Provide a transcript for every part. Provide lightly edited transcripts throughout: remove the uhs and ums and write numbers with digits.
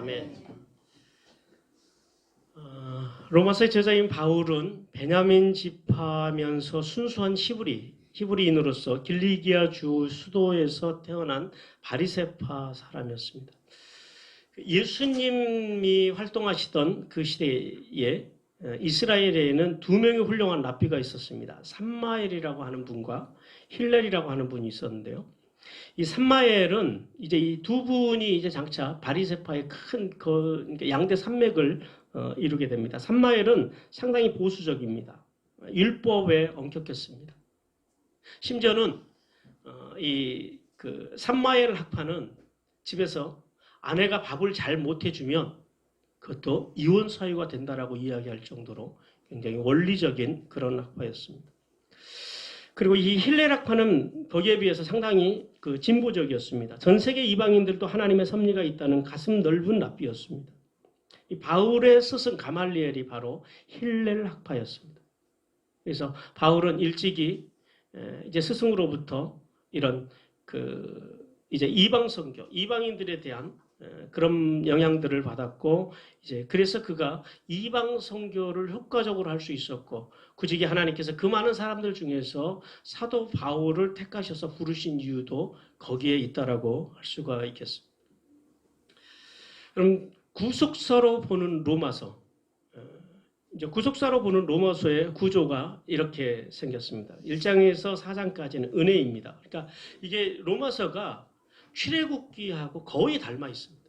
아멘. 로마서의 저자인 바울은 베냐민 지파면서 순수한 히브리인으로서 길리기아 주 수도에서 태어난 바리새파 사람이었습니다. 예수님이 활동하시던 그 시대에 이스라엘에는 두 명의 훌륭한 랍비가 있었습니다. 삼마엘이라고 하는 분과 힐렐이라고 하는 분이 있었는데요. 이 삼마엘은 이제 이 두 분이 이제 장차 바리새파의 큰 양대 산맥을 이루게 됩니다. 삼마엘은 상당히 보수적입니다. 율법에 엄격했습니다. 심지어는 삼마엘 학파는 집에서 아내가 밥을 잘 못해주면 그것도 이혼 사유가 된다라고 이야기할 정도로 굉장히 원리적인 그런 학파였습니다. 그리고 이 힐렐 학파는 거기에 비해서 상당히 진보적이었습니다. 전 세계 이방인들도 하나님의 섭리가 있다는 가슴 넓은 랍비였습니다. 이 바울의 스승 가말리엘이 바로 힐렐 학파였습니다. 그래서 바울은 일찍이 이제 스승으로부터 이런 이제 이방 선교, 이방인들에 대한 그런 영향들을 받았고, 이제 그래서 그가 이방 선교를 효과적으로 할 수 있었고, 굳이 하나님께서 그 많은 사람들 중에서 사도 바울을 택하셔서 부르신 이유도 거기에 있다라고 할 수가 있겠습니다. 그럼 구속사로 보는 로마서, 이제 구속사로 보는 로마서의 구조가 이렇게 생겼습니다. 1장에서 4장까지는 은혜입니다. 그러니까 이게 로마서가 출애굽기하고 거의 닮아 있습니다.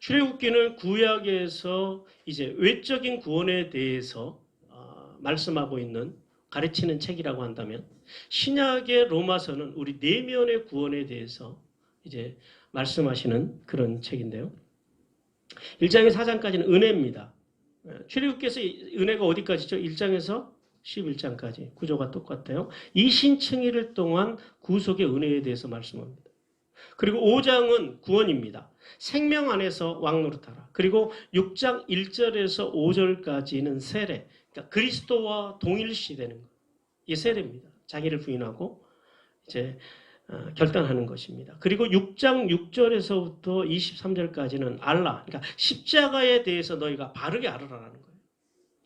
출애굽기는 구약에서 이제 외적인 구원에 대해서 말씀하고 있는 가르치는 책이라고 한다면, 신약의 로마서는 우리 내면의 구원에 대해서 이제 말씀하시는 그런 책인데요. 1장에서 4장까지는 은혜입니다. 출애굽기에서 은혜가 어디까지죠? 1장에서 11장까지 구조가 똑같아요. 이신층이를 동안 구속의 은혜에 대해서 말씀합니다. 그리고 5장은 구원입니다. 생명 안에서 왕노릇하라. 그리고 6장 1절에서 5절까지는 세례, 그러니까 그리스도와 동일시되는 것. 이게 세례입니다. 자기를 부인하고 이제 결단하는 것입니다. 그리고 6장 6절에서부터 23절까지는 알라, 그러니까 십자가에 대해서 너희가 바르게 알아라라는 거예요.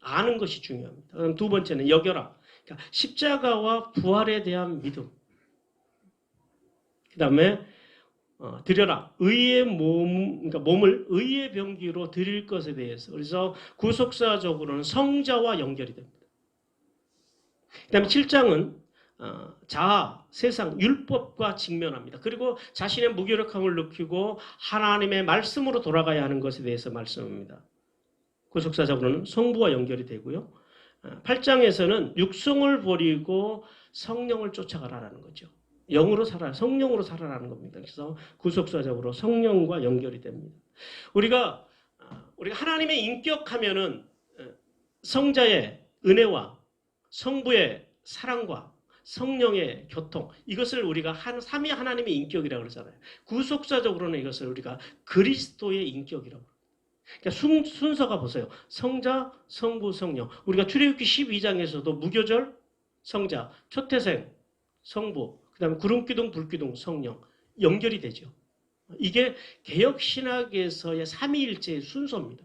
아는 것이 중요합니다. 그럼 두 번째는 여겨라, 그러니까 십자가와 부활에 대한 믿음. 그 다음에 드려라, 의의 그러니까 몸을 의의 병기로 드릴 것에 대해서. 그래서 구속사적으로는 성자와 연결이 됩니다. 그 다음에 7장은 자아, 세상, 율법과 직면합니다. 그리고 자신의 무기력함을 느끼고 하나님의 말씀으로 돌아가야 하는 것에 대해서 말씀합니다. 구속사적으로는 성부와 연결이 되고요. 8장에서는 육성을 버리고 성령을 쫓아가라는 거죠. 영으로 살아라, 성령으로 살아라는 겁니다. 그래서 구속사적으로 성령과 연결이 됩니다. 우리가 하나님의 인격하면은 성자의 은혜와 성부의 사랑과 성령의 교통, 이것을 우리가 삼위 하나님의 인격이라고 그러잖아요. 구속사적으로는 이것을 우리가 그리스도의 인격이라고. 그러니까 순서가 보세요. 성자, 성부, 성령. 우리가 출애굽기 12장에서도 무교절, 성자, 초태생, 성부, 그 다음에 구름기둥, 불기둥, 성령 연결이 되죠. 이게 개혁신학에서의 삼위일체의 순서입니다.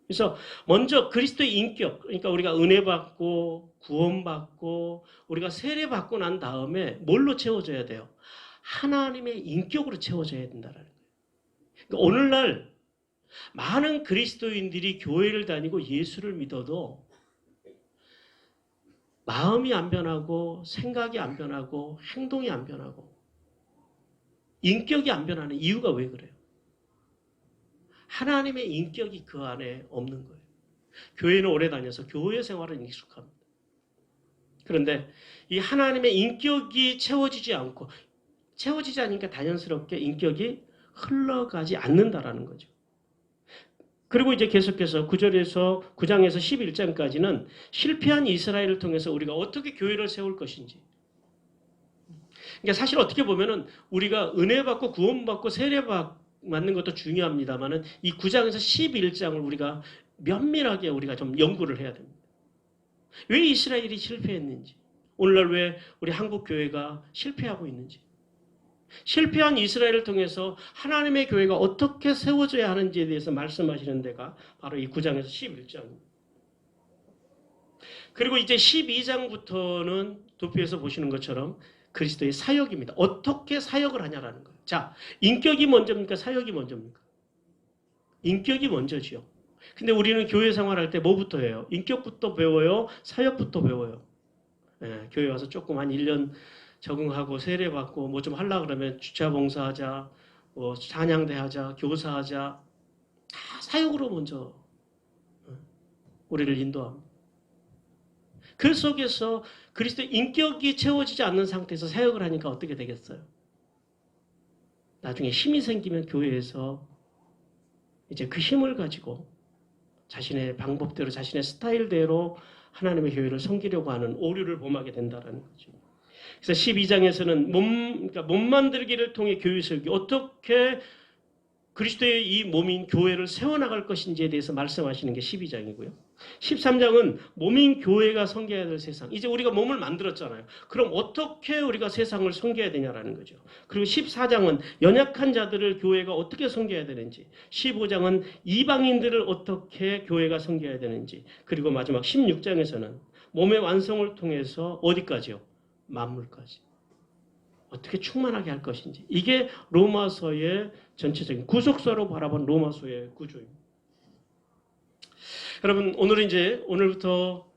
그래서 먼저 그리스도의 인격, 그러니까 우리가 은혜 받고 구원받고 우리가 세례 받고 난 다음에 뭘로 채워져야 돼요? 하나님의 인격으로 채워져야 된다는 거예요. 그러니까 오늘날 많은 그리스도인들이 교회를 다니고 예수를 믿어도 마음이 안 변하고 생각이 안 변하고 행동이 안 변하고 인격이 안 변하는 이유가 왜 그래요? 하나님의 인격이 그 안에 없는 거예요. 교회는 오래 다녀서 교회 생활은 익숙합니다. 그런데 이 하나님의 인격이 채워지지 않으니까 자연스럽게 인격이 흘러가지 않는다라는 거죠. 그리고 이제 계속해서 9장에서 11장까지는 실패한 이스라엘을 통해서 우리가 어떻게 교회를 세울 것인지. 그러니까 사실 어떻게 보면은 우리가 은혜 받고 구원 받고 세례 받는 것도 중요합니다만은 이 9장에서 11장을 우리가 면밀하게 우리가 좀 연구를 해야 됩니다. 왜 이스라엘이 실패했는지, 오늘날 왜 우리 한국 교회가 실패하고 있는지. 실패한 이스라엘을 통해서 하나님의 교회가 어떻게 세워져야 하는지에 대해서 말씀하시는 데가 바로 이 9장에서 11장입니다. 그리고 이제 12장부터는 도표에서 보시는 것처럼 그리스도의 사역입니다. 어떻게 사역을 하냐라는 거예요. 자, 인격이 먼저입니까? 사역이 먼저입니까? 인격이 먼저지요. 근데 우리는 교회 생활할 때 뭐부터 해요? 인격부터 배워요? 사역부터 배워요? 예, 교회 와서 조금 한 1년 적응하고 세례받고 뭐 좀 하려고 그러면 주차 봉사하자, 뭐 찬양대 하자, 교사하자. 다 사역으로 먼저 우리를 인도합니다. 그 속에서 그리스도의 인격이 채워지지 않는 상태에서 사역을 하니까 어떻게 되겠어요? 나중에 힘이 생기면 교회에서 이제 그 힘을 가지고 자신의 방법대로 자신의 스타일대로 하나님의 교회를 섬기려고 하는 오류를 범하게 된다는 거죠. 그래서 12장에서는 그러니까 몸 만들기를 통해 교회 세우기, 어떻게 그리스도의 이 몸인 교회를 세워나갈 것인지에 대해서 말씀하시는 게 12장이고요. 13장은 몸인 교회가 섬겨야 될 세상. 이제 우리가 몸을 만들었잖아요. 그럼 어떻게 우리가 세상을 섬겨야 되냐라는 거죠. 그리고 14장은 연약한 자들을 교회가 어떻게 섬겨야 되는지, 15장은 이방인들을 어떻게 교회가 섬겨야 되는지, 그리고 마지막 16장에서는 몸의 완성을 통해서 어디까지요? 만물까지. 어떻게 충만하게 할 것인지. 이게 로마서의 전체적인 구속사로 바라본 로마서의 구조입니다. 여러분, 오늘부터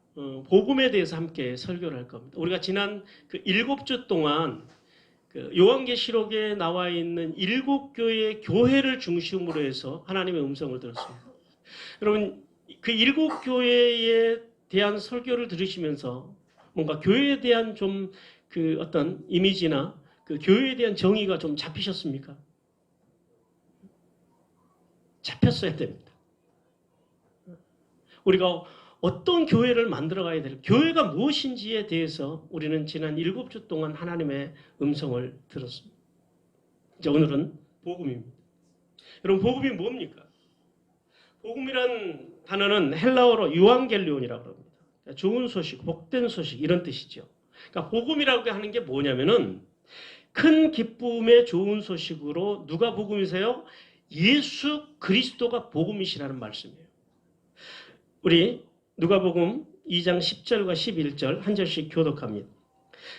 복음에 대해서 함께 설교를 할 겁니다. 우리가 지난 그 7주 동안 그 요한계시록에 나와 있는 7교회의 교회를 중심으로 해서 하나님의 음성을 들었습니다. 여러분, 그 7교회에 대한 설교를 들으시면서 뭔가 교회에 대한 좀 그 어떤 이미지나 그 교회에 대한 정의가 좀 잡히셨습니까? 잡혔어야 됩니다. 우리가 어떤 교회를 만들어가야 될, 교회가 무엇인지에 대해서 우리는 지난 7주 동안 하나님의 음성을 들었습니다. 이제 오늘은 복음입니다. 여러분, 복음이 뭡니까? 복음이란 단어는 헬라어로 유앙겔리온이라고 합니다. 좋은 소식, 복된 소식 이런 뜻이죠. 그러니까 복음이라고 하는 게 뭐냐면은 큰 기쁨의 좋은 소식으로 누가 복음이세요? 예수 그리스도가 복음이시라는 말씀이에요. 우리 누가복음 2장 10절과 11절 한 절씩 교독합니다.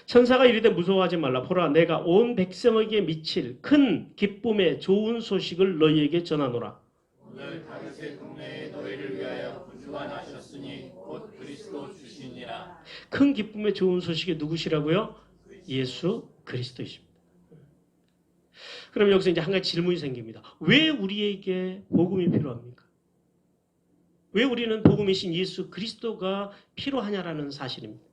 천사가 이르되 무서워하지 말라. 보라, 내가 온 백성에게 미칠 큰 기쁨의 좋은 소식을 너희에게 전하노라. 오늘 다윗의 동네에 너희를 위하여 구주가 나셨으니 곧 그리스도 주시니라. 큰 기쁨의 좋은 소식이 누구시라고요? 예수 그리스도이십니다. 그럼 여기서 이제 한 가지 질문이 생깁니다. 왜 우리에게 복음이 필요합니까? 왜 우리는 복음이신 예수 그리스도가 필요하냐라는 사실입니다.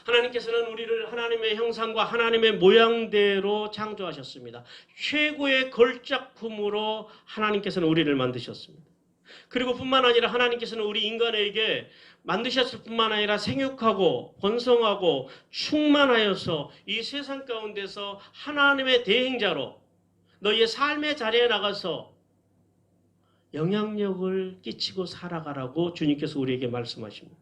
하나님께서는 우리를 하나님의 형상과 하나님의 모양대로 창조하셨습니다. 최고의 걸작품으로 하나님께서는 우리를 만드셨습니다. 그리고 뿐만 아니라 하나님께서는 우리 인간에게 만드셨을 뿐만 아니라 생육하고 번성하고 충만하여서 이 세상 가운데서 하나님의 대행자로 너희의 삶의 자리에 나가서 영향력을 끼치고 살아가라고 주님께서 우리에게 말씀하십니다.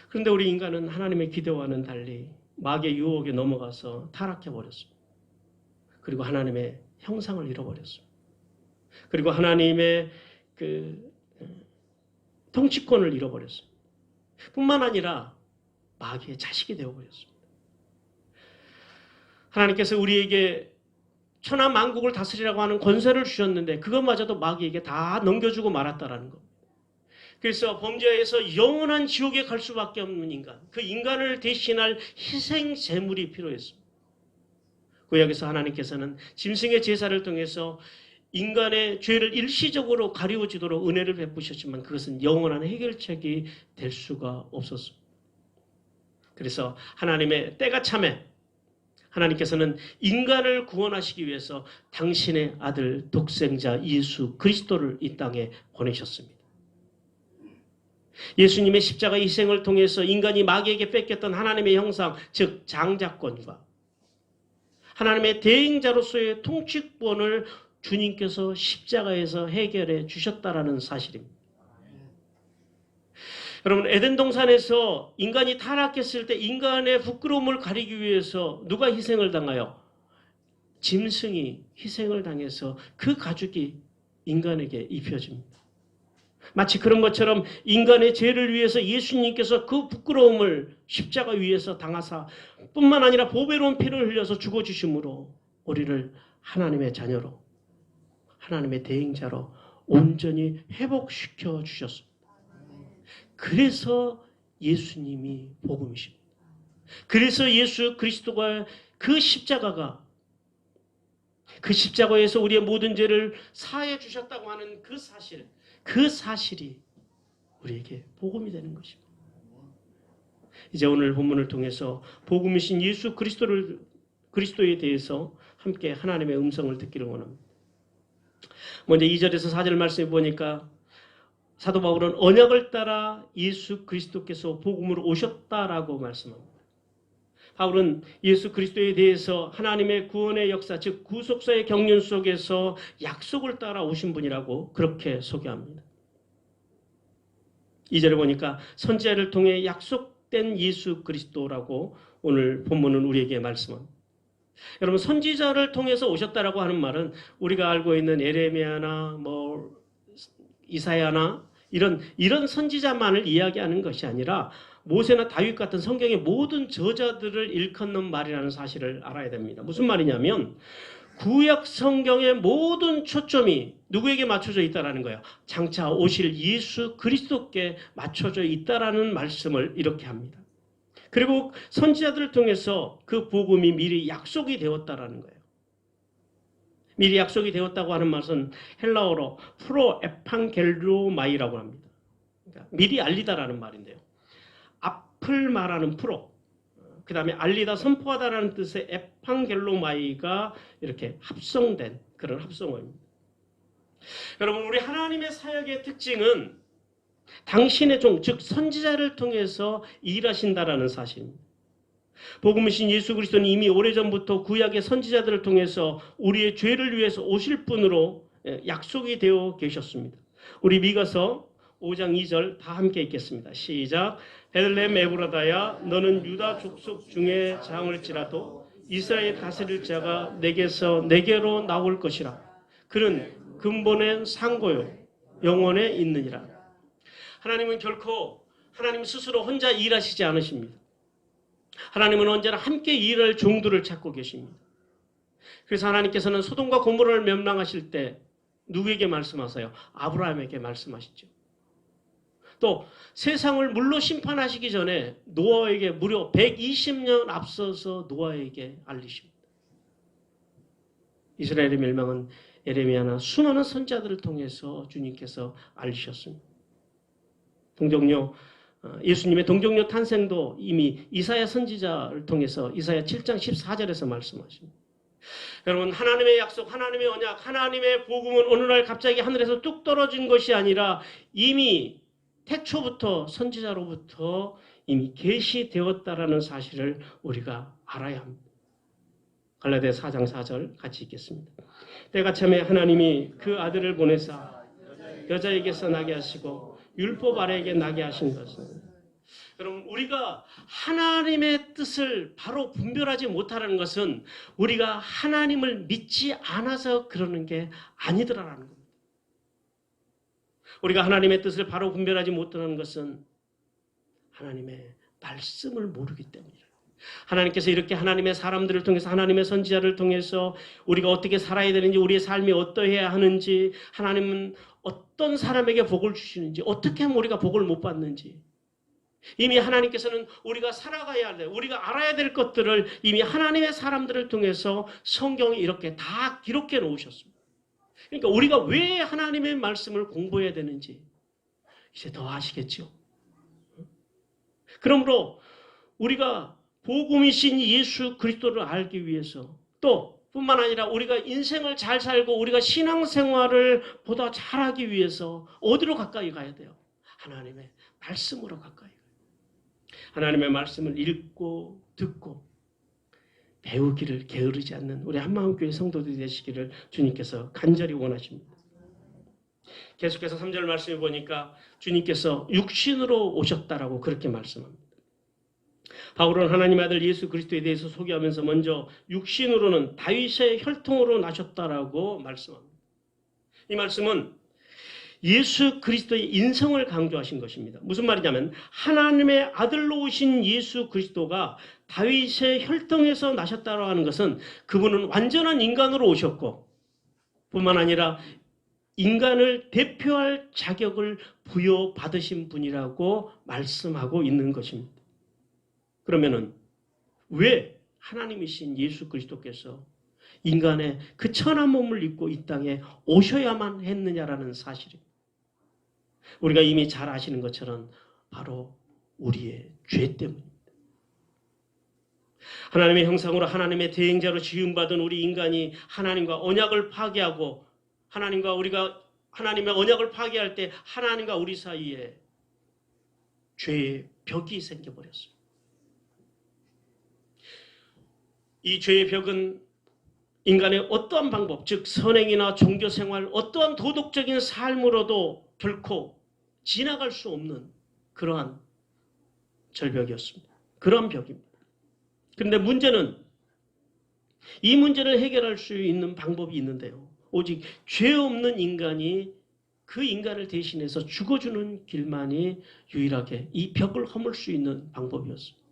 그런데 우리 인간은 하나님의 기대와는 달리 마귀의 유혹에 넘어가서 타락해버렸습니다. 그리고 하나님의 형상을 잃어버렸습니다. 그리고 하나님의 그 통치권을 잃어버렸습니다. 뿐만 아니라 마귀의 자식이 되어버렸습니다. 하나님께서 우리에게 천하 만국을 다스리라고 하는 권세를 주셨는데 그것마저도 마귀에게 다 넘겨주고 말았다라는 겁니다. 그래서 범죄에서 영원한 지옥에 갈 수밖에 없는 인간, 그 인간을 대신할 희생 제물이 필요했습니다. 구약에서 하나님께서는 짐승의 제사를 통해서 인간의 죄를 일시적으로 가리워지도록 은혜를 베푸셨지만 그것은 영원한 해결책이 될 수가 없었습니다. 그래서 하나님의 때가 참에 하나님께서는 인간을 구원하시기 위해서 당신의 아들 독생자 예수 그리스도를 이 땅에 보내셨습니다. 예수님의 십자가 희생을 통해서 인간이 마귀에게 뺏겼던 하나님의 형상, 즉 장자권과 하나님의 대행자로서의 통치권을 주님께서 십자가에서 해결해 주셨다라는 사실입니다. 여러분, 에덴 동산에서 인간이 타락했을 때 인간의 부끄러움을 가리기 위해서 누가 희생을 당하여? 짐승이 희생을 당해서 그 가죽이 인간에게 입혀집니다. 마치 그런 것처럼 인간의 죄를 위해서 예수님께서 그 부끄러움을 십자가 위에서 당하사 뿐만 아니라 보배로운 피를 흘려서 죽어주심으로 우리를 하나님의 자녀로, 하나님의 대행자로 온전히 회복시켜 주셨습니다. 그래서 예수님이 복음이십니다. 그래서 예수 그리스도가 그 십자가가, 그 십자가에서 우리의 모든 죄를 사해 주셨다고 하는 그 사실이 우리에게 복음이 되는 것입니다. 이제 오늘 본문을 통해서 복음이신 예수 그리스도에 대해서 함께 하나님의 음성을 듣기를 원합니다. 먼저 2절에서 4절 말씀해 보니까 사도 바울은 언약을 따라 예수 그리스도께서 복음으로 오셨다라고 말씀합니다. 바울은 예수 그리스도에 대해서 하나님의 구원의 역사, 즉 구속사의 경륜 속에서 약속을 따라 오신 분이라고 그렇게 소개합니다. 2절에 보니까 선지자를 통해 약속된 예수 그리스도라고 오늘 본문은 우리에게 말씀합니다. 여러분, 선지자를 통해서 오셨다라고 하는 말은 우리가 알고 있는 에레미야나 이사야나 이런 선지자만을 이야기하는 것이 아니라 모세나 다윗 같은 성경의 모든 저자들을 일컫는 말이라는 사실을 알아야 됩니다. 무슨 말이냐면 구약 성경의 모든 초점이 누구에게 맞춰져 있다라는 거예요. 장차 오실 예수 그리스도께 맞춰져 있다라는 말씀을 이렇게 합니다. 그리고 선지자들을 통해서 그 복음이 미리 약속이 되었다라는 거예요. 미리 약속이 되었다고 하는 말은 헬라어로 프로 에판겔로마이라고 합니다. 그러니까 미리 알리다라는 말인데요. 앞을 말하는 프로, 그 다음에 알리다, 선포하다라는 뜻의 에판겔로마이가 이렇게 합성된 그런 합성어입니다. 여러분, 우리 하나님의 사역의 특징은 당신의 종, 즉 선지자를 통해서 일하신다라는 사실입니다. 복음이신 예수 그리스도는 이미 오래전부터 구약의 선지자들을 통해서 우리의 죄를 위해서 오실 분으로 약속이 되어 계셨습니다. 우리 미가서 5장 2절 다 함께 읽겠습니다. 시작. 베들레헴 에브라다야, 너는 유다 족속 중에 장을지라도 이스라엘 다스릴 자가 내게로 나올 것이라. 그는 근본엔 상고요 영원에 있느니라. 하나님은 결코 하나님 스스로 혼자 일하시지 않으십니다. 하나님은 언제나 함께 일할 종들을 찾고 계십니다. 그래서 하나님께서는 소돔과 고모라를 멸망하실 때 누구에게 말씀하세요? 아브라함에게 말씀하시죠. 또 세상을 물로 심판하시기 전에 노아에게 무려 120년 앞서서 노아에게 알리십니다. 이스라엘의 멸망은 에레미야나 수많은 선지자들을 통해서 주님께서 알리셨습니다. 동정녀, 예수님의 동정녀 탄생도 이미 이사야 선지자를 통해서 이사야 7장 14절에서 말씀하십니다. 여러분, 하나님의 약속, 하나님의 언약, 하나님의 복음은 어느 날 갑자기 하늘에서 뚝 떨어진 것이 아니라 이미 태초부터 선지자로부터 이미 계시되었다라는 사실을 우리가 알아야 합니다. 갈라디아 4장 4절 같이 읽겠습니다. 때가 참에 하나님이 그 아들을 보내사 여자에게서 나게 하시고 율법 아래에게 나게 하신 것은, 여러분, 우리가 하나님의 뜻을 바로 분별하지 못하는 것은 우리가 하나님을 믿지 않아서 그러는 게 아니더라라는 겁니다. 우리가 하나님의 뜻을 바로 분별하지 못하는 것은 하나님의 말씀을 모르기 때문이에요. 하나님께서 이렇게 하나님의 사람들을 통해서, 하나님의 선지자를 통해서 우리가 어떻게 살아야 되는지, 우리의 삶이 어떠해야 하는지, 하나님은 어떤 사람에게 복을 주시는지, 어떻게 하면 우리가 복을 못 받는지, 이미 하나님께서는 우리가 살아가야 할, 우리가 알아야 될 것들을 이미 하나님의 사람들을 통해서 성경에 이렇게 다 기록해 놓으셨습니다. 그러니까 우리가 왜 하나님의 말씀을 공부해야 되는지 이제 더 아시겠죠? 그러므로 우리가 복음이신 예수 그리스도를 알기 위해서, 또 뿐만 아니라 우리가 인생을 잘 살고 우리가 신앙생활을 보다 잘하기 위해서 어디로 가까이 가야 돼요? 하나님의 말씀으로 가까이 가요. 하나님의 말씀을 읽고 듣고 배우기를 게으르지 않는 우리 한마음교회 성도들이 되시기를 주님께서 간절히 원하십니다. 계속해서 3절 말씀해 보니까 주님께서 육신으로 오셨다라고 그렇게 말씀합니다. 바울은 하나님의 아들 예수 그리스도에 대해서 소개하면서 먼저 육신으로는 다윗의 혈통으로 나셨다라고 말씀합니다. 이 말씀은 예수 그리스도의 인성을 강조하신 것입니다. 무슨 말이냐면 하나님의 아들로 오신 예수 그리스도가 다윗의 혈통에서 나셨다고 하는 것은 그분은 완전한 인간으로 오셨고 뿐만 아니라 인간을 대표할 자격을 부여받으신 분이라고 말씀하고 있는 것입니다. 그러면은 왜 하나님이신 예수 그리스도께서 인간의 그 천한 몸을 입고 이 땅에 오셔야만 했느냐라는 사실입니다. 우리가 이미 잘 아시는 것처럼 바로 우리의 죄 때문입니다. 하나님의 형상으로 하나님의 대행자로 지음받은 우리 인간이 하나님과 언약을 파괴하고 하나님의 언약을 파괴할 때 하나님과 우리 사이에 죄의 벽이 생겨버렸습니다. 이 죄의 벽은 인간의 어떠한 방법, 즉 선행이나 종교생활, 어떠한 도덕적인 삶으로도 결코 지나갈 수 없는 그러한 절벽이었습니다. 그러한 벽입니다. 그런데 문제는 이 문제를 해결할 수 있는 방법이 있는데요. 오직 죄 없는 인간이 그 인간을 대신해서 죽어주는 길만이 유일하게 이 벽을 허물 수 있는 방법이었습니다.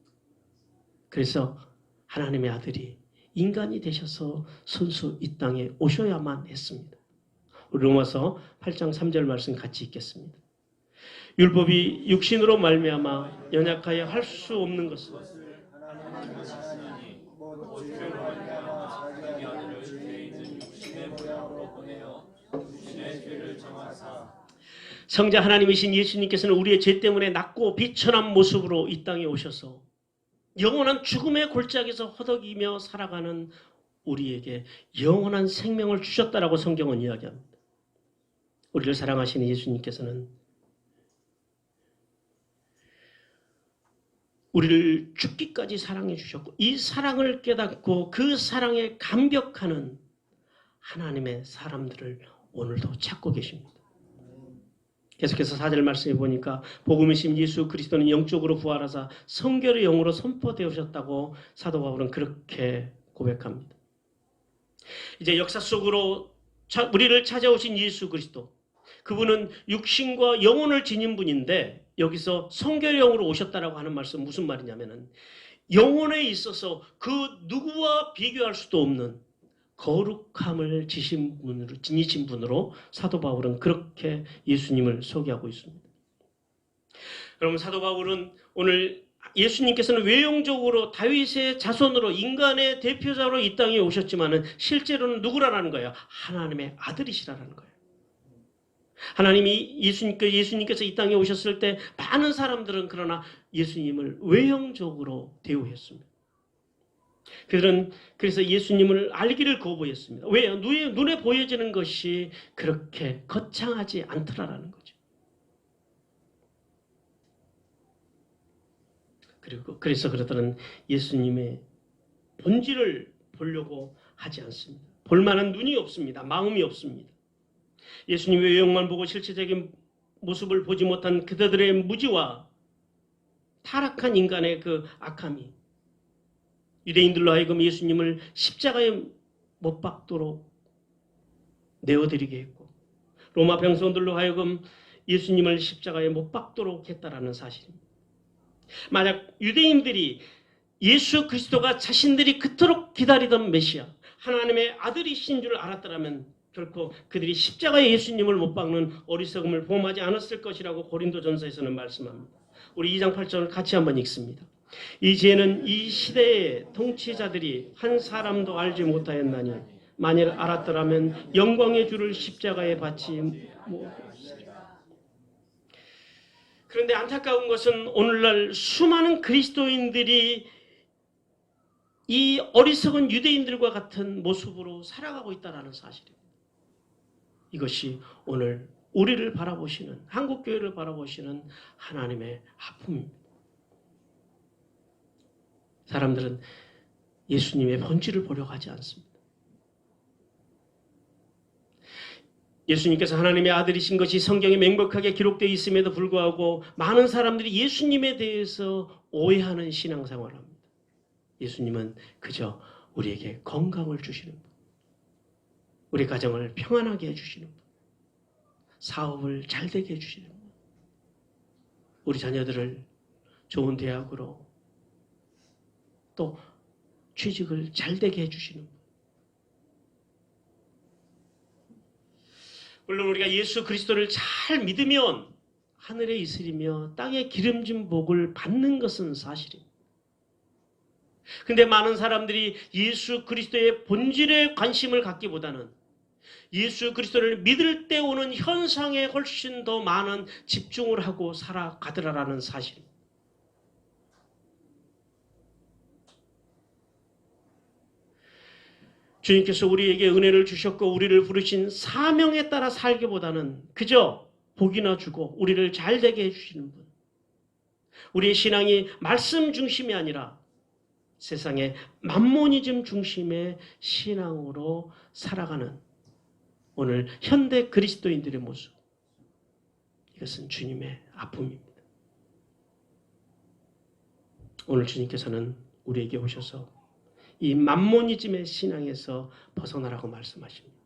그래서 하나님의 아들이 인간이 되셔서 선수 이 땅에 오셔야만 했습니다. 로마서 8장 3절 말씀 같이 읽겠습니다. 율법이 육신으로 말미암아 연약하여 할 수 없는 것을 성자 하나님이신 예수님께서는 우리의 죄 때문에 낮고 비천한 모습으로 이 땅에 오셔서 영원한 죽음의 골짜기에서 허덕이며 살아가는 우리에게 영원한 생명을 주셨다라고 성경은 이야기합니다. 우리를 사랑하시는 예수님께서는 우리를 죽기까지 사랑해 주셨고 이 사랑을 깨닫고 그 사랑에 감격하는 하나님의 사람들을 오늘도 찾고 계십니다. 계속해서 4절 말씀해 보니까 복음이신 예수 그리스도는 영적으로 부활하사 성결의 영으로 선포되으셨다고 사도 바울은 그렇게 고백합니다. 이제 역사 속으로 우리를 찾아오신 예수 그리스도, 그분은 육신과 영혼을 지닌 분인데 여기서 성결의 영으로 오셨다라고 하는 말씀은 무슨 말이냐면은 영혼에 있어서 그 누구와 비교할 수도 없는 거룩함을 지니신 분으로 사도 바울은 그렇게 예수님을 소개하고 있습니다. 여러분, 사도 바울은 오늘 예수님께서는 외형적으로 다윗의 자손으로 인간의 대표자로 이 땅에 오셨지만은 실제로는 누구라는 거예요? 하나님의 아들이시라는 거예요. 하나님이 예수님께서 이 땅에 오셨을 때 많은 사람들은 그러나 예수님을 외형적으로 대우했습니다. 그들은 그래서 예수님을 알기를 거부했습니다. 왜요? 눈에 보여지는 것이 그렇게 거창하지 않더라라는 거죠. 그래서 그들은 예수님의 본질을 보려고 하지 않습니다. 볼만한 눈이 없습니다. 마음이 없습니다. 예수님의 외형만 보고 실체적인 모습을 보지 못한 그들의 무지와 타락한 인간의 그 악함이 유대인들로 하여금 예수님을 십자가에 못 박도록 내어드리게 했고 로마 병선들로 하여금 예수님을 십자가에 못 박도록 했다라는 사실입니다. 만약 유대인들이 예수 그리스도가 자신들이 그토록 기다리던 메시아, 하나님의 아들이신 줄 알았더라면 결코 그들이 십자가에 예수님을 못 박는 어리석음을 범하지 않았을 것이라고 고린도전서에서는 말씀합니다. 우리 2장 8절을 같이 한번 읽습니다. 이 죄는 이 시대의 통치자들이 한 사람도 알지 못하였나니 만일 알았더라면 영광의 주를 십자가에 바치 못했으리라. 그런데 안타까운 것은 오늘날 수많은 그리스도인들이 이 어리석은 유대인들과 같은 모습으로 살아가고 있다는 사실입니다. 이것이 오늘 우리를 바라보시는, 한국교회를 바라보시는 하나님의 아픔입니다. 사람들은 예수님의 본질을 보려고 하지 않습니다. 예수님께서 하나님의 아들이신 것이 성경에 명백하게 기록되어 있음에도 불구하고 많은 사람들이 예수님에 대해서 오해하는 신앙생활을 합니다. 예수님은 그저 우리에게 건강을 주시는 분, 우리 가정을 평안하게 해주시는 분, 사업을 잘되게 해주시는 분, 우리 자녀들을 좋은 대학으로 또 취직을 잘되게 해주시는 분. 물론 우리가 예수 그리스도를 잘 믿으면 하늘에 이슬이며 땅에 기름진 복을 받는 것은 사실입니다. 근데 많은 사람들이 예수 그리스도의 본질에 관심을 갖기보다는 예수 그리스도를 믿을 때 오는 현상에 훨씬 더 많은 집중을 하고 살아가더라라는 사실입니다. 주님께서 우리에게 은혜를 주셨고 우리를 부르신 사명에 따라 살기보다는 그저 복이나 주고 우리를 잘되게 해주시는 분. 우리의 신앙이 말씀 중심이 아니라 세상의 만모니즘 중심의 신앙으로 살아가는 오늘 현대 그리스도인들의 모습. 이것은 주님의 아픔입니다. 오늘 주님께서는 우리에게 오셔서 이 만모니즘의 신앙에서 벗어나라고 말씀하십니다.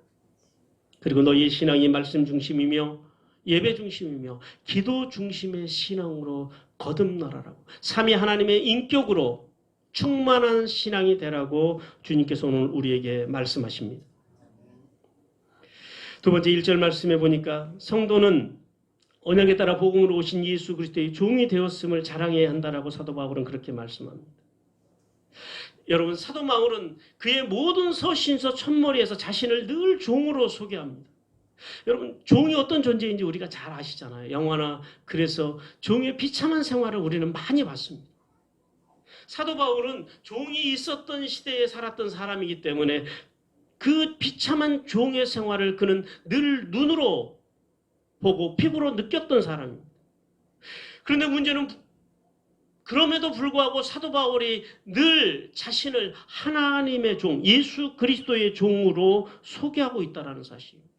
그리고 너희의 신앙이 말씀 중심이며 예배 중심이며 기도 중심의 신앙으로 거듭나라라고 삼위 하나님의 인격으로 충만한 신앙이 되라고 주님께서 오늘 우리에게 말씀하십니다. 두 번째 1절 말씀해 보니까 성도는 언약에 따라 복음으로 오신 예수 그리스도의 종이 되었음을 자랑해야 한다라고 사도 바울은 그렇게 말씀합니다. 여러분 사도 바울은 그의 모든 서신서 첫머리에서 자신을 늘 종으로 소개합니다. 여러분 종이 어떤 존재인지 우리가 잘 아시잖아요. 영화나 그래서 종의 비참한 생활을 우리는 많이 봤습니다. 사도 바울은 종이 있었던 시대에 살았던 사람이기 때문에 그 비참한 종의 생활을 그는 늘 눈으로 보고 피부로 느꼈던 사람입니다. 그런데 문제는 그럼에도 불구하고 사도 바울이 늘 자신을 하나님의 종, 예수 그리스도의 종으로 소개하고 있다는 사실입니다.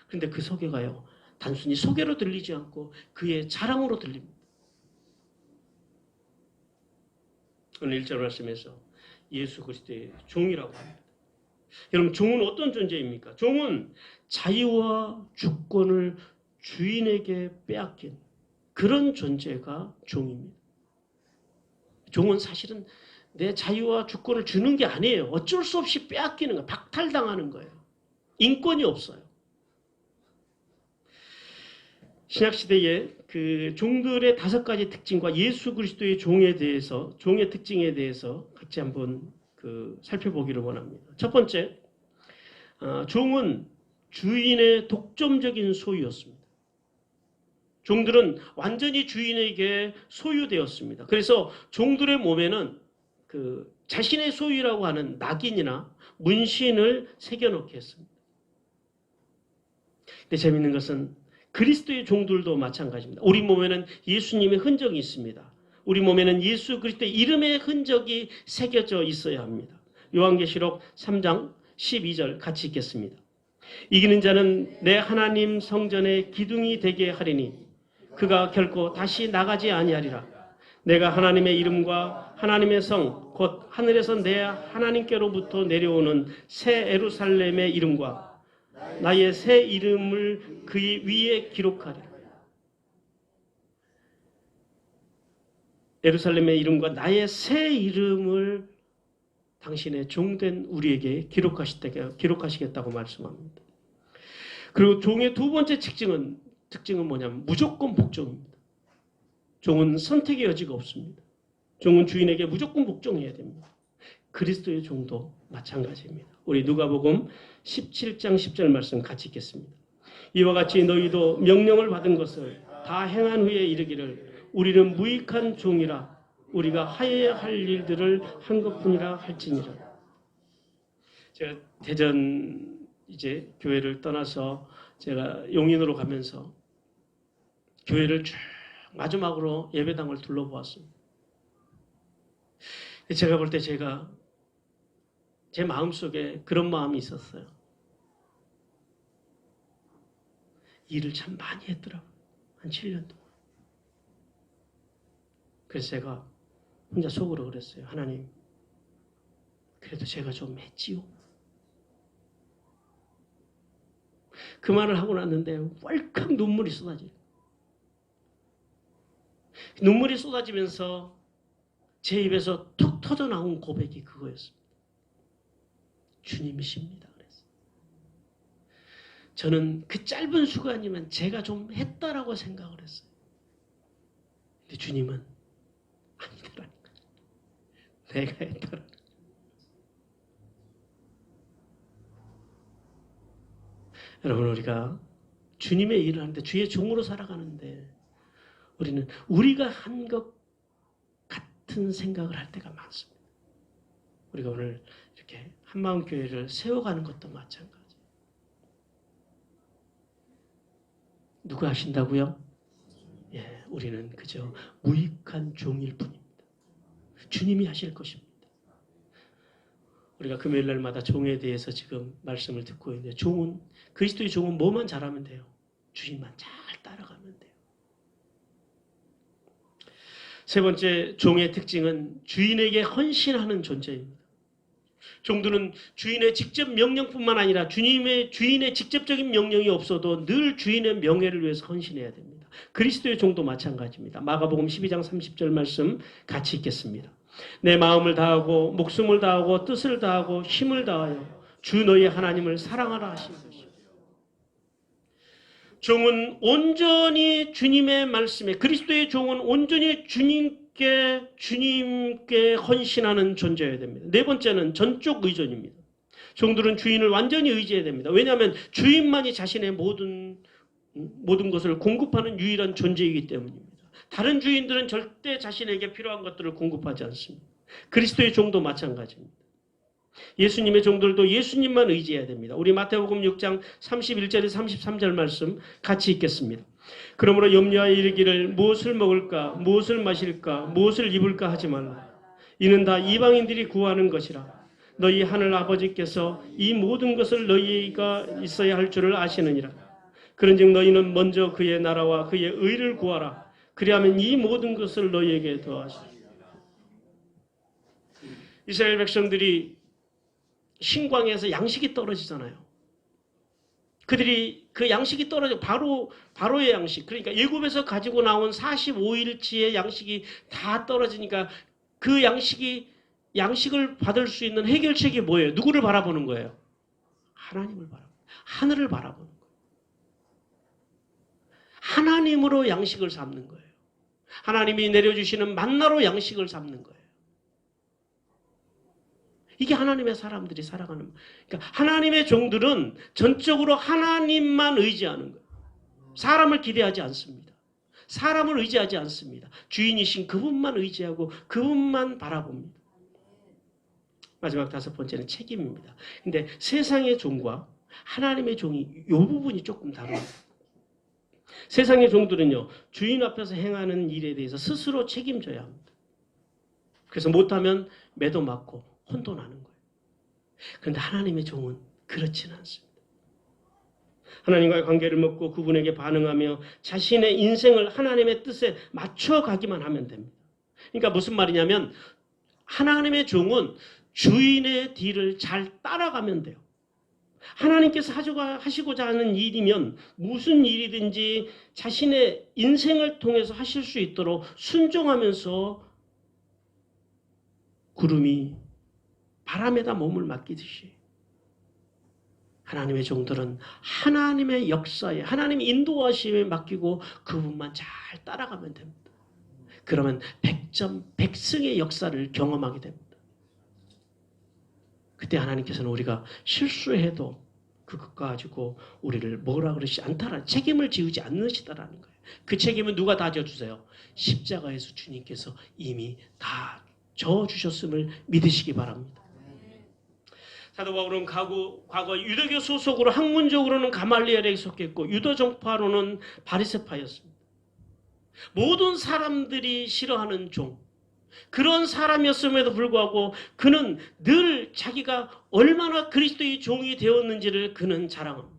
그런데 그 소개가요, 단순히 소개로 들리지 않고 그의 자랑으로 들립니다. 오늘 1절 말씀에서 예수 그리스도의 종이라고 합니다. 여러분 종은 어떤 존재입니까? 종은 자유와 주권을 주인에게 빼앗긴 그런 존재가 종입니다. 종은 사실은 내 자유와 주권을 주는 게 아니에요. 어쩔 수 없이 빼앗기는 거예요. 박탈당하는 거예요. 인권이 없어요. 신약시대에 그 종들의 5가지 특징과 예수 그리스도의 종에 대해서, 종의 특징에 대해서 같이 한번 살펴보기를 원합니다. 첫 번째, 종은 주인의 독점적인 소유였습니다. 종들은 완전히 주인에게 소유되었습니다. 그래서 종들의 몸에는 자신의 소유라고 하는 낙인이나 문신을 새겨넣게 했습니다. 근데 재밌는 것은 그리스도의 종들도 마찬가지입니다. 우리 몸에는 예수님의 흔적이 있습니다. 우리 몸에는 예수 그리스도의 이름의 흔적이 새겨져 있어야 합니다. 요한계시록 3장 12절 같이 읽겠습니다. 이기는 자는 내 하나님 성전의 기둥이 되게 하리니 그가 결코 다시 나가지 아니하리라. 내가 하나님의 이름과 하나님의 성 곧 하늘에서 내 하나님께로부터 내려오는 새 예루살렘의 이름과 나의 새 이름을 그 위에 기록하리라. 예루살렘의 이름과 나의 새 이름을 당신의 종된 우리에게 기록하시겠다고 말씀합니다. 그리고 종의 두 번째 특징은 뭐냐면 무조건 복종입니다. 종은 선택의 여지가 없습니다. 종은 주인에게 무조건 복종해야 됩니다. 그리스도의 종도 마찬가지입니다. 우리 누가복음 17장 10절 말씀 같이 읽겠습니다. 이와 같이 너희도 명령을 받은 것을 다 행한 후에 이르기를 우리는 무익한 종이라 우리가 하여야 할 일들을 한 것뿐이라 할지니라. 제가 대전 이제 교회를 떠나서 제가 용인으로 가면서 교회를 쭉 마지막으로 예배당을 둘러보았습니다. 제가 볼 때 제 마음속에 그런 마음이 있었어요. 일을 참 많이 했더라고요. 한 7년 동안. 그래서 제가 혼자 속으로 그랬어요. 하나님, 그래도 제가 좀 했지요. 그 말을 하고 났는데 왈칵 눈물이 쏟아져요. 눈물이 쏟아지면서 제 입에서 툭 터져 나온 고백이 그거였습니다. 주님이십니다. 그랬어요. 저는 그 짧은 순간이면 제가 좀 했다라고 생각을 했어요. 근데 주님은 아니더라니까. 내가 했더라. 여러분, 우리가 주님의 일을 하는데 주의 종으로 살아가는데 우리는 우리가 한 것 같은 생각을 할 때가 많습니다. 우리가 오늘 이렇게 한마음교회를 세워가는 것도 마찬가지예요. 누가 하신다고요? 예, 우리는 그저 무익한 종일 뿐입니다. 주님이 하실 것입니다. 우리가 금요일 날마다 종에 대해서 지금 말씀을 듣고 있는데 그리스도의 종은 뭐만 잘하면 돼요? 주님만 잘 따라가면 돼요. 세 번째, 종의 특징은 주인에게 헌신하는 존재입니다. 종들은 주인의 직접 명령뿐만 아니라 주인의 직접적인 명령이 없어도 늘 주인의 명예를 위해서 헌신해야 됩니다. 그리스도의 종도 마찬가지입니다. 마가복음 12장 30절 말씀 같이 읽겠습니다. 내 마음을 다하고 목숨을 다하고 뜻을 다하고 힘을 다하여 주 너희 하나님을 사랑하라 하신 것이요. 종은 온전히 주님의 말씀에, 그리스도의 종은 온전히 주님께 헌신하는 존재여야 됩니다. 네 번째는 전적 의존입니다. 종들은 주인을 완전히 의지해야 됩니다. 왜냐하면 주인만이 자신의 모든 것을 공급하는 유일한 존재이기 때문입니다. 다른 주인들은 절대 자신에게 필요한 것들을 공급하지 않습니다. 그리스도의 종도 마찬가지입니다. 예수님의 종들도 예수님만 의지해야 됩니다. 우리 마태복음 6장 31절에서 33절 말씀 같이 읽겠습니다. 그러므로 염려하여 이르기를 무엇을 먹을까, 무엇을 마실까, 무엇을 입을까 하지 말라. 이는 다 이방인들이 구하는 것이라. 너희 하늘 아버지께서 이 모든 것을 너희가 있어야 할 줄을 아시느니라. 그런즉 너희는 먼저 그의 나라와 그의 의를 구하라. 그리하면 이 모든 것을 너희에게 더하시리라. 이스라엘 백성들이 신광야에서 양식이 떨어지잖아요. 그들이 그 양식이 떨어져 바로의 양식, 그러니까 애굽에서 가지고 나온 45일치의 양식이 다 떨어지니까 그 양식을 받을 수 있는 해결책이 뭐예요? 누구를 바라보는 거예요? 하나님을 바라보는 거예요. 하늘을 바라보는 거예요. 하나님으로 양식을 삼는 거예요. 하나님이 내려주시는 만나로 양식을 삼는 거예요. 이게 하나님의 사람들이 살아가는, 그러니까 하나님의 종들은 전적으로 하나님만 의지하는 거예요. 사람을 기대하지 않습니다. 사람을 의지하지 않습니다. 주인이신 그분만 의지하고 그분만 바라봅니다. 마지막 다섯 번째는 책임입니다. 근데 세상의 종과 하나님의 종이 이 부분이 조금 다릅니다. 세상의 종들은요, 주인 앞에서 행하는 일에 대해서 스스로 책임져야 합니다. 그래서 못하면 매도 맞고 혼돈하는 거예요. 그런데 하나님의 종은 그렇지는 않습니다. 하나님과의 관계를 맺고 그분에게 반응하며 자신의 인생을 하나님의 뜻에 맞춰가기만 하면 됩니다. 그러니까 무슨 말이냐면 하나님의 종은 주인의 뒤를 잘 따라가면 돼요. 하나님께서 하시고자 하는 일이면 무슨 일이든지 자신의 인생을 통해서 하실 수 있도록 순종하면서 구름이 바람에다 몸을 맡기듯이 하나님의 종들은 하나님의 역사에, 하나님의 인도하심에 맡기고 그분만 잘 따라가면 됩니다. 그러면 백승의 역사를 경험하게 됩니다. 그때 하나님께서는 우리가 실수해도 그것 가지고 우리를 뭐라 그러시지 않다라는, 책임을 지우지 않으시다라는 거예요. 그 책임은 누가 다 져주세요? 십자가에서 주님께서 이미 다 져주셨음을 믿으시기 바랍니다. 사도 바울은 과거 유대교 소속으로 학문적으로는 가말리엘에 속했고 유다 정파로는 바리새파였습니다. 모든 사람들이 싫어하는 종, 그런 사람이었음에도 불구하고 그는 늘 자기가 얼마나 그리스도의 종이 되었는지를 그는 자랑합니다.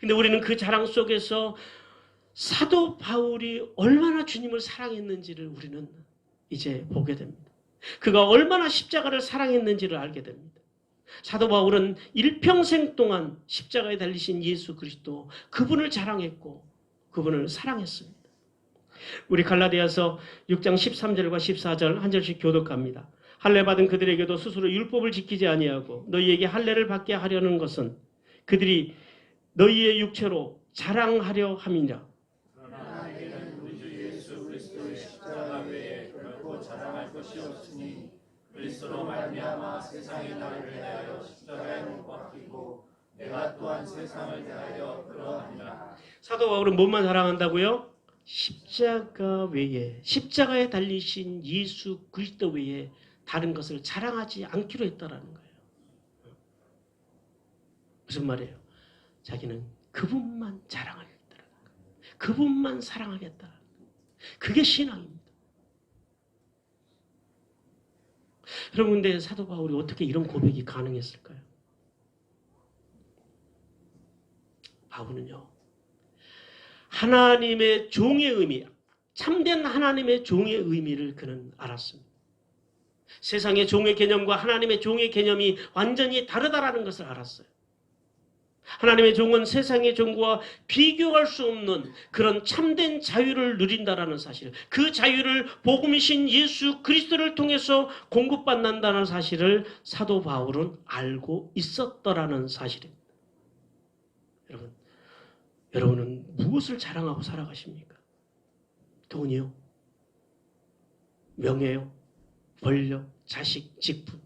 근데 우리는 그 자랑 속에서 사도 바울이 얼마나 주님을 사랑했는지를 우리는 이제 보게 됩니다. 그가 얼마나 십자가를 사랑했는지를 알게 됩니다. 사도 바울은 일평생 동안 십자가에 달리신 예수 그리스도, 그분을 자랑했고 그분을 사랑했습니다. 우리 갈라디아서 6장 13절과 14절 한 절씩 교독합니다. 할례 받은 그들에게도 스스로 율법을 지키지 아니하고 너희에게 할례를 받게 하려는 것은 그들이 너희의 육체로 자랑하려 함이니라. 그러나 너희는 우리 주 예수 그리스도의 십자가 외에 결코 자랑할 것이 없으니 그리스도로 말미암아 세상이 나를 대하여 십자가에 못 박히고 내가 또한 세상을 대하여 그러하니라. 사도 바울은 뭐만 자랑한다고요? 십자가 외에, 십자가에 달리신 예수 그리스도 외에 다른 것을 자랑하지 않기로 했다라는 거예요. 무슨 말이에요? 자기는 그분만 자랑하겠다라는 거예요. 그분만 사랑하겠다라는 거예요. 그게 신앙입니다. 여러분, 근데 사도 바울이 어떻게 이런 고백이 가능했을까요? 바울은요, 하나님의 종의 의미, 참된 하나님의 종의 의미를 그는 알았습니다. 세상의 종의 개념과 하나님의 종의 개념이 완전히 다르다라는 것을 알았어요. 하나님의 종은 세상의 종과 비교할 수 없는 그런 참된 자유를 누린다라는 사실, 그 자유를 복음이신 예수 그리스도를 통해서 공급받는다는 사실을 사도 바울은 알고 있었더라는 사실입니다. 여러분은 무엇을 자랑하고 살아가십니까? 돈이요? 명예요? 권력? 자식? 직분?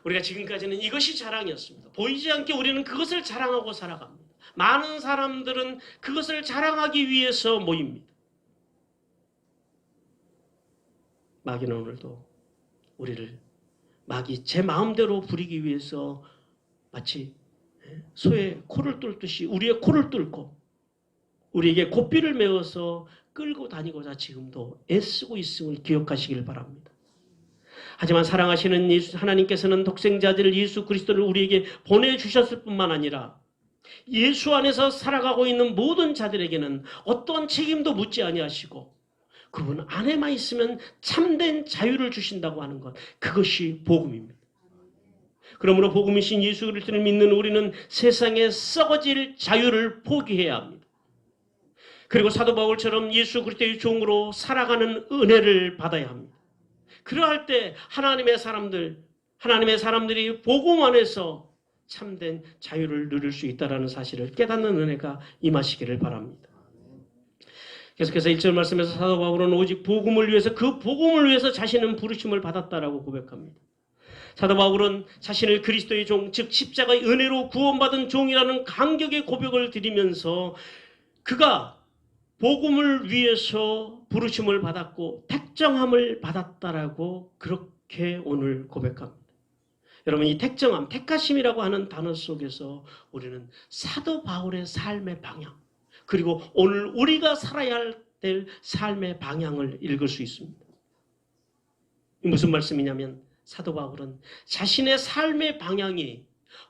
우리가 지금까지는 이것이 자랑이었습니다. 보이지 않게 우리는 그것을 자랑하고 살아갑니다. 많은 사람들은 그것을 자랑하기 위해서 모입니다. 마귀는 오늘도 우리를 마귀 제 마음대로 부리기 위해서 마치 소의 코를 뚫듯이 우리의 코를 뚫고 우리에게 고삐를 메워서 끌고 다니고자 지금도 애쓰고 있음을 기억하시길 바랍니다. 하지만 사랑하시는 하나님께서는 독생자들 예수 그리스도를 우리에게 보내주셨을 뿐만 아니라 예수 안에서 살아가고 있는 모든 자들에게는 어떠한 책임도 묻지 아니하시고 그분 안에만 있으면 참된 자유를 주신다고 하는 것, 그것이 복음입니다. 그러므로 복음이신 예수 그리스도를 믿는 우리는 세상에 썩어질 자유를 포기해야 합니다. 그리고 사도 바울처럼 예수 그리스도의 종으로 살아가는 은혜를 받아야 합니다. 그러할 때 하나님의 사람들이 복음 안에서 참된 자유를 누릴 수 있다는 사실을 깨닫는 은혜가 임하시기를 바랍니다. 계속해서 1절 말씀에서 사도 바울은 오직 복음을 위해서, 그 복음을 위해서 자신은 부르심을 받았다라고 고백합니다. 사도 바울은 자신을 그리스도의 종, 즉 십자가의 은혜로 구원받은 종이라는 감격의 고백을 드리면서 그가 복음을 위해서 부르심을 받았고 택정함을 받았다라고 그렇게 오늘 고백합니다. 여러분, 이 택정함, 택하심이라고 하는 단어 속에서 우리는 사도 바울의 삶의 방향, 그리고 오늘 우리가 살아야 될 삶의 방향을 읽을 수 있습니다. 무슨 말씀이냐면 사도 바울은 자신의 삶의 방향이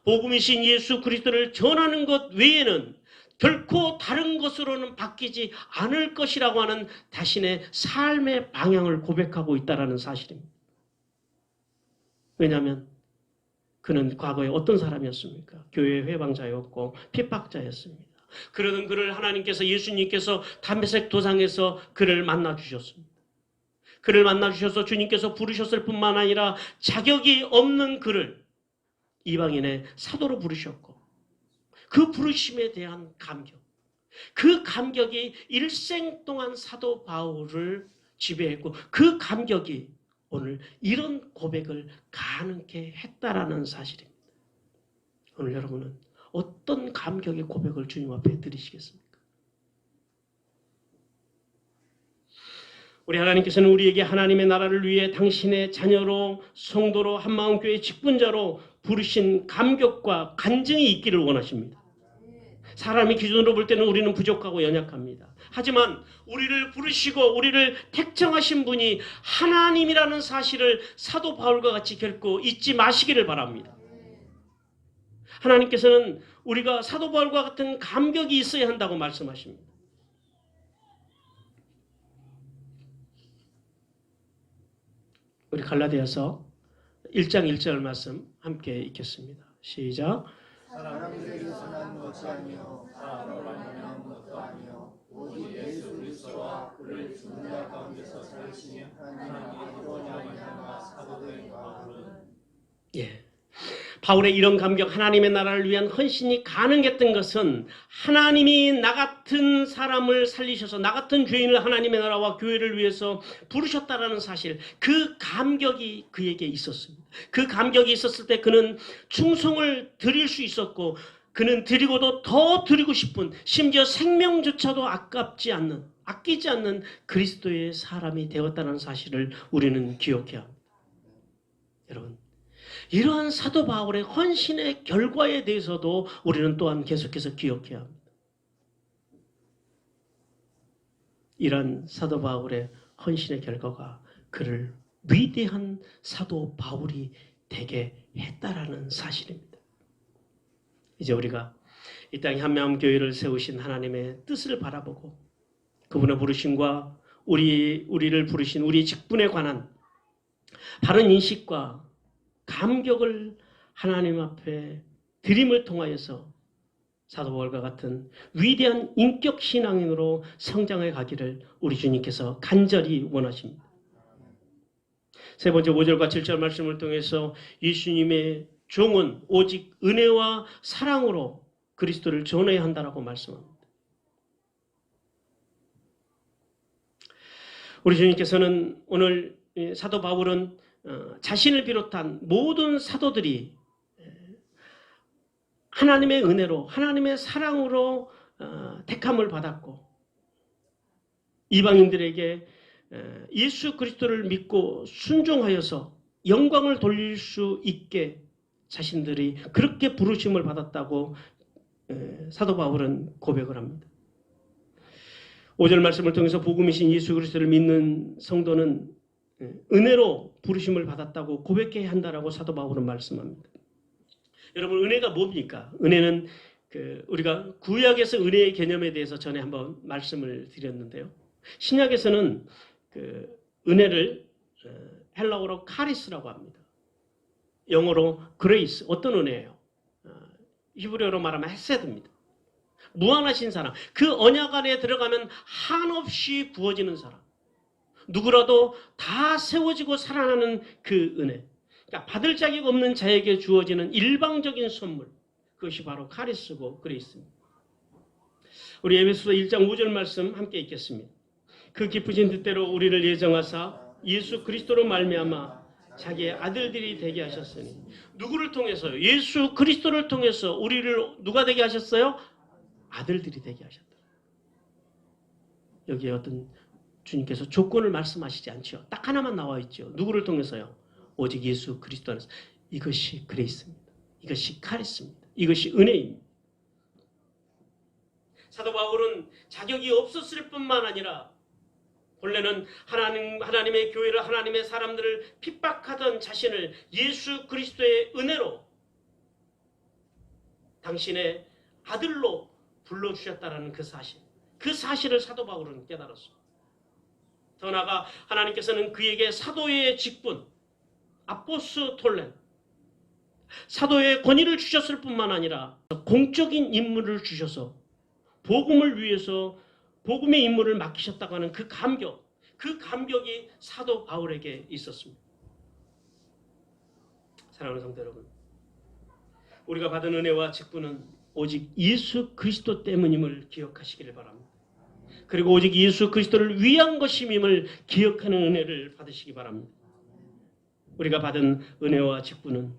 복음이신 예수 그리스도를 전하는 것 외에는 결코 다른 것으로는 바뀌지 않을 것이라고 하는 자신의 삶의 방향을 고백하고 있다는 사실입니다. 왜냐하면 그는 과거에 어떤 사람이었습니까? 교회 회방자였고 핍박자였습니다. 그러던 그를 하나님께서, 예수님께서 담메색 도상에서 그를 만나주셨습니다. 그를 만나주셔서 주님께서 부르셨을 뿐만 아니라 자격이 없는 그를 이방인의 사도로 부르셨고 그 부르심에 대한 감격, 그 감격이 일생 동안 사도 바울을 지배했고 그 감격이 오늘 이런 고백을 가능케 했다라는 사실입니다. 오늘 여러분은 어떤 감격의 고백을 주님 앞에 드리시겠습니까? 우리 하나님께서는 우리에게 하나님의 나라를 위해 당신의 자녀로, 성도로, 한마음교회 직분자로 부르신 감격과 간증이 있기를 원하십니다. 사람의 기준으로 볼 때는 우리는 부족하고 연약합니다. 하지만 우리를 부르시고 우리를 택정하신 분이 하나님이라는 사실을 사도 바울과 같이 결코 잊지 마시기를 바랍니다. 하나님께서는 우리가 사도 바울과 같은 감격이 있어야 한다고 말씀하십니다. 우리 갈라디아서 1장 1절 말씀 함께 읽겠습니다. 시작. 사람들에게 선한 것이 아니요 사람으로 말미암은 것도 아니요 오직 예수 그리스도와 그를 죽은 자 가운데서 살리시니 하나님의 이로 말미암아 사도된 바울은 예. 바울의 이런 감격, 하나님의 나라를 위한 헌신이 가능했던 것은 하나님이 나 같은 사람을 살리셔서 나 같은 죄인을 하나님의 나라와 교회를 위해서 부르셨다라는 사실, 그 감격이 그에게 있었습니다. 그 감격이 있었을 때 그는 충성을 드릴 수 있었고 그는 드리고도 더 드리고 싶은, 심지어 생명조차도 아끼지 않는 그리스도의 사람이 되었다는 사실을 우리는 기억해야 합니다. 여러분, 이러한 사도 바울의 헌신의 결과에 대해서도 우리는 또한 계속해서 기억해야 합니다. 이러한 사도 바울의 헌신의 결과가 그를 위대한 사도 바울이 되게 했다라는 사실입니다. 이제 우리가 이 땅에 한마음 교회를 세우신 하나님의 뜻을 바라보고 그분의 부르심과 우리를 부르신 우리 직분에 관한 바른 인식과 감격을 하나님 앞에 드림을 통하여서 사도 바울과 같은 위대한 인격 신앙인으로 성장해 가기를 우리 주님께서 간절히 원하십니다. 세 번째 5절과 7절 말씀을 통해서 예수님의 종은 오직 은혜와 사랑으로 그리스도를 전해야 한다라고 말씀합니다. 우리 주님께서는 오늘 사도 바울은 자신을 비롯한 모든 사도들이 하나님의 은혜로 하나님의 사랑으로 택함을 받았고 이방인들에게 예수 그리스도를 믿고 순종하여서 영광을 돌릴 수 있게 자신들이 그렇게 부르심을 받았다고 사도 바울은 고백을 합니다. 5절 말씀을 통해서 복음이신 예수 그리스도를 믿는 성도는 은혜로 부르심을 받았다고 고백해야 한다라고 사도 바울은 말씀합니다. 여러분, 은혜가 뭡니까? 은혜는 우리가 구약에서 은혜의 개념에 대해서 전에 한번 말씀을 드렸는데요. 신약에서는 은혜를 헬라어로 카리스라고 합니다. 영어로 그레이스, 어떤 은혜예요? 히브리어로 말하면 헤세드입니다. 무한하신 사랑, 그 언약 안에 들어가면 한없이 부어지는 사랑, 누구라도 다 세워지고 살아나는 그 은혜, 그러니까 받을 자격 없는 자에게 주어지는 일방적인 선물, 그것이 바로 카리스고 그레이스입니다. 우리 에베소서 1장 5절 말씀 함께 읽겠습니다. 그 기쁘신 뜻대로 우리를 예정하사 예수 그리스도로 말미암아 자기의 아들들이 되게 하셨으니, 누구를 통해서요? 예수 그리스도를 통해서 우리를 누가 되게 하셨어요? 아들들이 되게 하셨다. 여기에 어떤 주님께서 조건을 말씀하시지 않죠. 딱 하나만 나와 있죠. 누구를 통해서요? 오직 예수 그리스도 안에서. 이것이 그레이스입니다. 이것이 카리스입니다. 이것이 은혜입니다. 사도 바울은 자격이 없었을 뿐만 아니라 본래는 하나님의 교회를, 하나님의 사람들을 핍박하던 자신을 예수 그리스도의 은혜로 당신의 아들로 불러주셨다는 그 사실을 사도 바울은 깨달았습니다. 더 나아가 하나님께서는 그에게 사도의 직분, 아포스톨렌, 사도의 권위를 주셨을 뿐만 아니라 공적인 임무를 주셔서 복음을 위해서 복음의 임무를 맡기셨다고 하는 그 감격이 사도 바울에게 있었습니다. 사랑하는 성도 여러분, 우리가 받은 은혜와 직분은 오직 예수 그리스도 때문임을 기억하시기를 바랍니다. 그리고 오직 예수 그리스도를 위한 것임을 기억하는 은혜를 받으시기 바랍니다. 우리가 받은 은혜와 직분은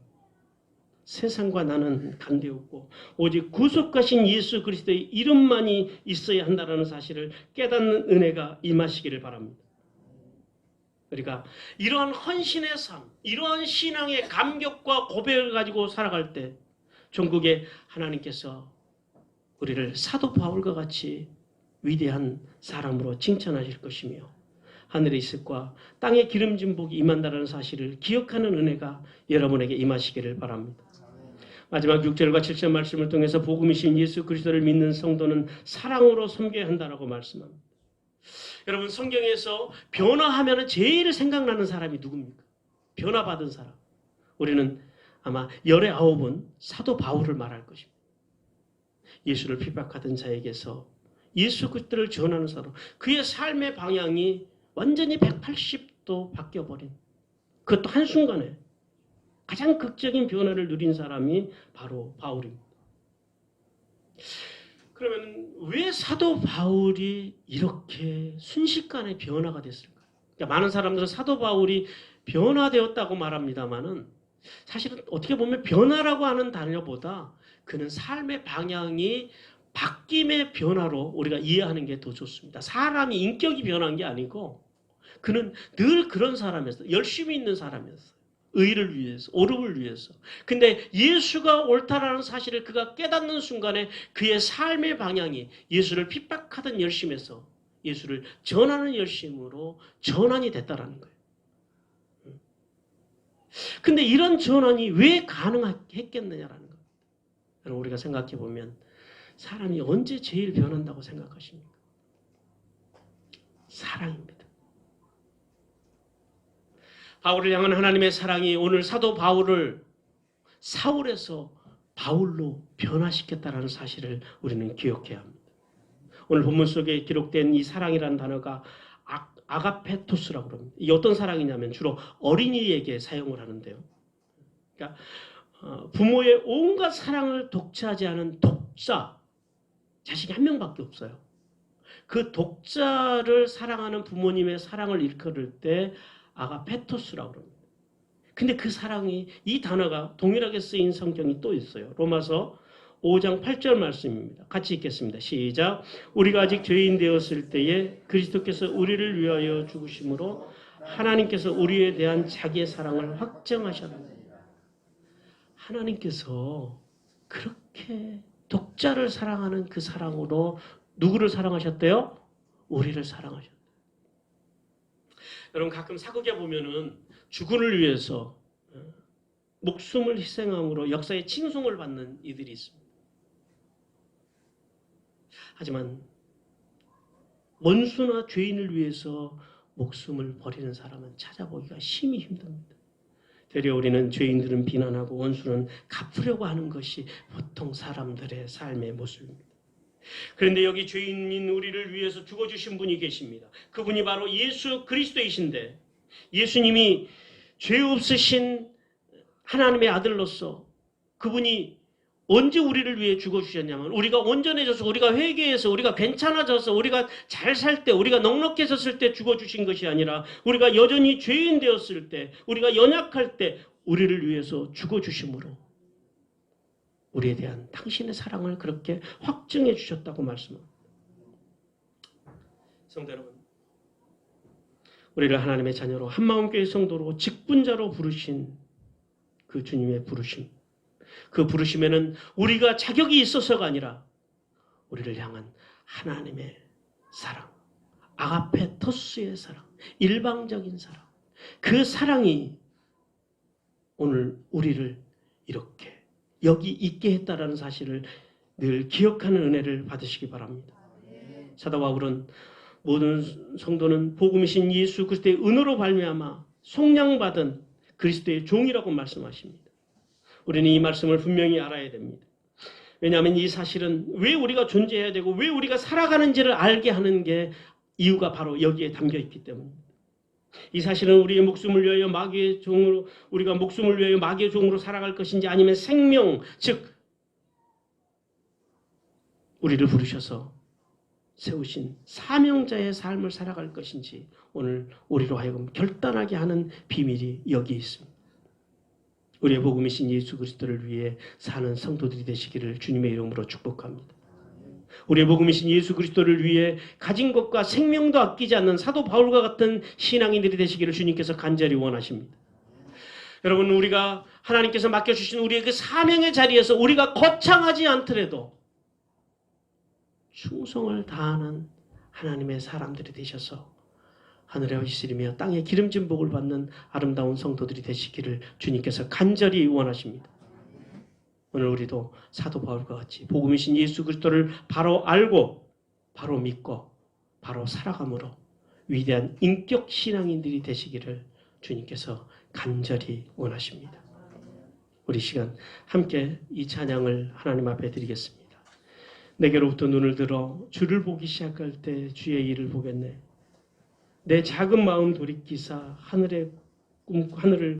세상과 나는 관계없고 오직 구속하신 예수 그리스도의 이름만이 있어야 한다는 사실을 깨닫는 은혜가 임하시기를 바랍니다. 우리가 이러한 헌신의 삶, 이러한 신앙의 감격과 고백을 가지고 살아갈 때 전국에 하나님께서 우리를 사도 바울과 같이 위대한 사람으로 칭찬하실 것이며 하늘의 이슬과 땅의 기름진 복이 임한다는 사실을 기억하는 은혜가 여러분에게 임하시기를 바랍니다. 마지막 6절과 7절 말씀을 통해서 복음이신 예수 그리스도를 믿는 성도는 사랑으로 섬겨야 한다라고 말씀합니다. 여러분 성경에서 변화하면 제일 생각나는 사람이 누굽니까? 변화받은 사람. 우리는 아마 19은 사도 바울을 말할 것입니다. 예수를 핍박하던 자에게서 예수 그리스도를 전하는 사람. 그의 삶의 방향이 완전히 180도 바뀌어버린, 그것도 한순간에 가장 극적인 변화를 누린 사람이 바로 바울입니다. 그러면 왜 사도 바울이 이렇게 순식간에 변화가 됐을까요? 그러니까 많은 사람들은 사도 바울이 변화되었다고 말합니다만은 사실은 어떻게 보면 변화라고 하는 단어보다 그는 삶의 방향이 바뀜의 변화로 우리가 이해하는 게 더 좋습니다. 사람이 인격이 변한 게 아니고 그는 늘 그런 사람이었어요. 열심히 있는 사람이었어요. 의를 위해서, 오름을 위해서. 근데 예수가 옳다라는 사실을 그가 깨닫는 순간에 그의 삶의 방향이 예수를 핍박하던 열심에서 예수를 전하는 열심으로 전환이 됐다라는 거예요. 근데 이런 전환이 왜 가능했겠느냐라는 거예요. 여러분 우리가 생각해 보면 사람이 언제 제일 변한다고 생각하십니까? 사랑입니다. 바울을 향한 하나님의 사랑이 오늘 사도 바울을 사울에서 바울로 변화시켰다는 사실을 우리는 기억해야 합니다. 오늘 본문 속에 기록된 이 사랑이라는 단어가 아가페토스라고 합니다. 이 어떤 사랑이냐면 주로 어린이에게 사용을 하는데요. 그러니까 부모의 온갖 사랑을 독차지 않은 독자, 자식이 한 명밖에 없어요. 그 독자를 사랑하는 부모님의 사랑을 일컬을 때 아가페토스라고 합니다. 근데 그 사랑이, 이 단어가 동일하게 쓰인 성경이 또 있어요. 로마서 5장 8절 말씀입니다. 같이 읽겠습니다. 시작. 우리가 아직 죄인 되었을 때에 그리스도께서 우리를 위하여 죽으심으로 하나님께서 우리에 대한 자기의 사랑을 확정하셨느니라. 하나님께서 그렇게 독자를 사랑하는 그 사랑으로 누구를 사랑하셨대요? 우리를 사랑하셨대요. 여러분 가끔 사극에 보면은 주군을 위해서 목숨을 희생함으로 역사의 칭송을 받는 이들이 있습니다. 하지만 원수나 죄인을 위해서 목숨을 버리는 사람은 찾아보기가 심히 힘듭니다. 되려 우리는 죄인들은 비난하고 원수는 갚으려고 하는 것이 보통 사람들의 삶의 모습입니다. 그런데 여기 죄인인 우리를 위해서 죽어주신 분이 계십니다. 그분이 바로 예수 그리스도이신데 예수님이 죄 없으신 하나님의 아들로서 그분이 언제 우리를 위해 죽어주셨냐면 우리가 온전해져서 우리가 회개해서 우리가 괜찮아져서 우리가 잘 살 때 우리가 넉넉해졌을 때 죽어주신 것이 아니라 우리가 여전히 죄인 되었을 때 우리가 연약할 때 우리를 위해서 죽어주심으로 우리에 대한 당신의 사랑을 그렇게 확증해 주셨다고 말씀합니다. 성도 여러분, 우리를 하나님의 자녀로 한마음교회 성도로 직분자로 부르신 그 주님의 부르심, 그 부르심에는 우리가 자격이 있어서가 아니라 우리를 향한 하나님의 사랑, 아가페토스의 사랑, 일방적인 사랑, 그 사랑이 오늘 우리를 이렇게 여기 있게 했다라는 사실을 늘 기억하는 은혜를 받으시기 바랍니다. 사도 바울은 모든 성도는 복음이신 예수 그리스도의 은혜로 발미암아 속량받은 그리스도의 종이라고 말씀하십니다. 우리는 이 말씀을 분명히 알아야 됩니다. 왜냐하면 이 사실은 왜 우리가 존재해야 되고 왜 우리가 살아가는지를 알게 하는 게 이유가 바로 여기에 담겨 있기 때문입니다. 이 사실은 우리의 목숨을 위하여 마귀의 종으로 우리가 목숨을 위하여 마귀의 종으로 살아갈 것인지 아니면 생명 즉 우리를 부르셔서 세우신 사명자의 삶을 살아갈 것인지 오늘 우리로 하여금 결단하게 하는 비밀이 여기에 있습니다. 우리의 복음이신 예수 그리스도를 위해 사는 성도들이 되시기를 주님의 이름으로 축복합니다. 우리의 복음이신 예수 그리스도를 위해 가진 것과 생명도 아끼지 않는 사도 바울과 같은 신앙인들이 되시기를 주님께서 간절히 원하십니다. 여러분 우리가 하나님께서 맡겨주신 우리의 그 사명의 자리에서 우리가 거창하지 않더라도 충성을 다하는 하나님의 사람들이 되셔서 하늘에 이스리며 땅에 기름진 복을 받는 아름다운 성도들이 되시기를 주님께서 간절히 원하십니다. 오늘 우리도 사도 바울과 같이 복음이신 예수 그리스도를 바로 알고 바로 믿고 바로 살아감으로 위대한 인격 신앙인들이 되시기를 주님께서 간절히 원하십니다. 우리 시간 함께 이 찬양을 하나님 앞에 드리겠습니다. 내게로부터 눈을 들어 주를 보기 시작할 때 주의 일을 보겠네. 내 작은 마음 돌이키사 하늘을